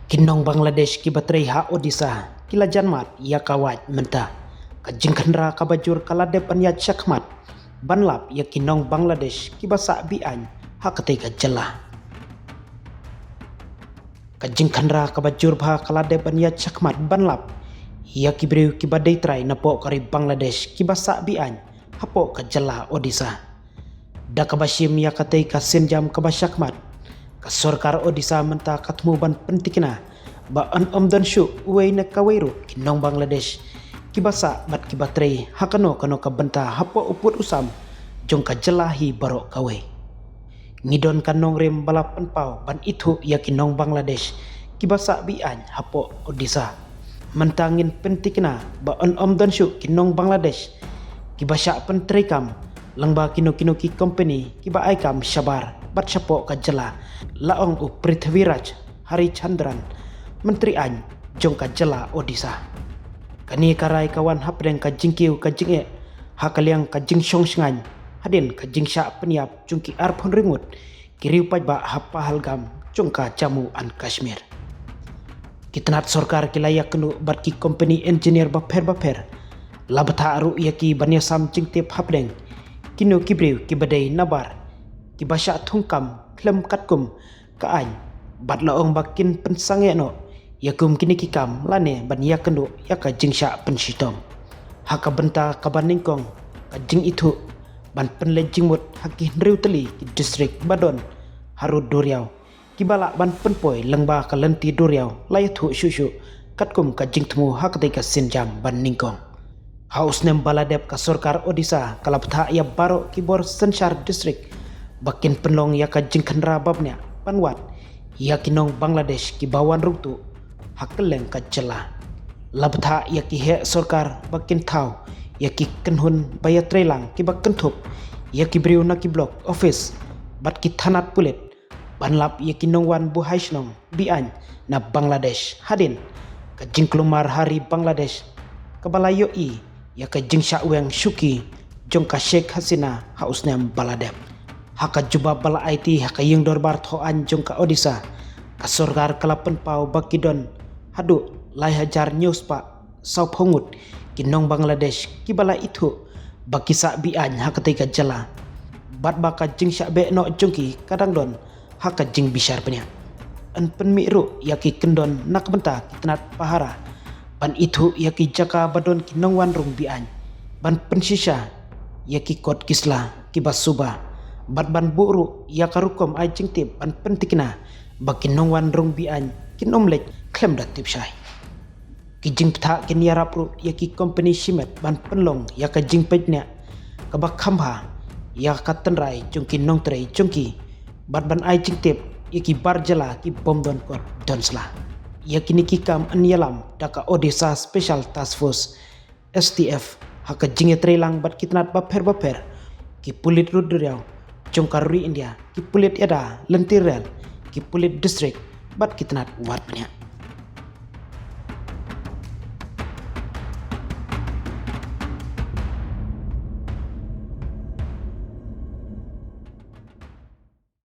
Kinong Bangladesh ki batrai ha Odisha kila janmat ya kawat menta kajing khandra kabajur kalade panyat syakmat banlap ya kinong Bangladesh ki basa bian ha katai ka jela kajing khandra kabajur bha kalade panyat syakmat banlap ya ki breu ki badai trai napo kari Bangladesh ki basa bian hapo ka jela Odisha da kabashim ya katai ka senjam kabasyakmat ka sorkar Odisha menta katmu ban pentikna ba an omdan shu uway na kawairu kinong Bangladesh kibasa bat kibatray hakano kano ka banta hapo uput usam jong ka jelahi barok kaway ngidon kanong rem balapan pau ban itu ya kinong Bangladesh kibasa bian hapo Odisha mentangin pentikna ba an omdan shu kinong Bangladesh kibasa pentrikam langba kino ki company kiba aikam syabar bat syapo ka jela laong u Prithviraj Harichandran menteri an jong ka jela Odisha kani karai kawan hapdeng ka jingkiu ka jinge hakaliang ka jing songsengan hadin ka jingsha peniap jungki arpon ringut kiriu pajba hapa halgam jong ka jamu an Kashmir kitnat sorkar kilaya kenu bat ki company engineer baper labata aru yaki banyasam jingtip hapdeng kino kibriu kibadai nabar kibasya thungkam klem katkum kaany bat laong bakin pensange no yakum kini kikam lane ban yakendo yaka jingsha pensitom haka benta kabaningkong kajing itu ban penlejingmut haki nriu teli ki distrik Badon Harud Duriau kibala ban penpoi lengba ka lenti Duriau layathu syusyu katkum kajing temu hakatai ka sinjam ban ningkong haus nem baladep ka sorkar Odisha kalaptha ya baro kibor sensar distrik bakin penlong yaka jing khandra babnya panwat yakinong Bangladesh ki bawan ruktu hakeleng ka jela labtha yaki he sorkar bakin thau yaki kenhun bayatrelang ki bakken thup yaki briu na ki block office bat ki thanat pulet banlap yaki nongwan buhaisnong bian na Bangladesh hadin ka jingklumar hari Bangladesh kabalayo i yaka jingsha weng syuki jongka Sheikh Hasina hausnem baladep haka juba bala IT haka yung dorbar thoan jongka Odisha ka sorkar kalapan pau bakidon hadu lai hajar news pa sau phongut kinong Bangladesh kibala itu bakisa bian hakatai ka jela bat baka jingsha be no jongki kadang don haka jing bisar penya an penmiru yaki kendon nak benta kitnat pahara ban itu yaki jaka badon kinong wan rung bian ban pensisha yaki kot kisla kibas suba bat ban buru yakarukom ai jingtip ban pentikna bakin nongwan rung bian kinomlek klem dat tipsai kijing ptha kin yarapru yaki company shimet ban penlong yaka jing pejnya kabak khambha yaka tenrai jungki nong trei jungki bat ban ai jingtip yaki barjala ki bomdon kot donsla yaki niki kam anyalam daka Odisha Special Task Force STF haka jinge trelang bat kitnat baper ki pulit ruduriau jongkaruri India ki pulit yada lentirel ki pulit distrik bat kitnat watnya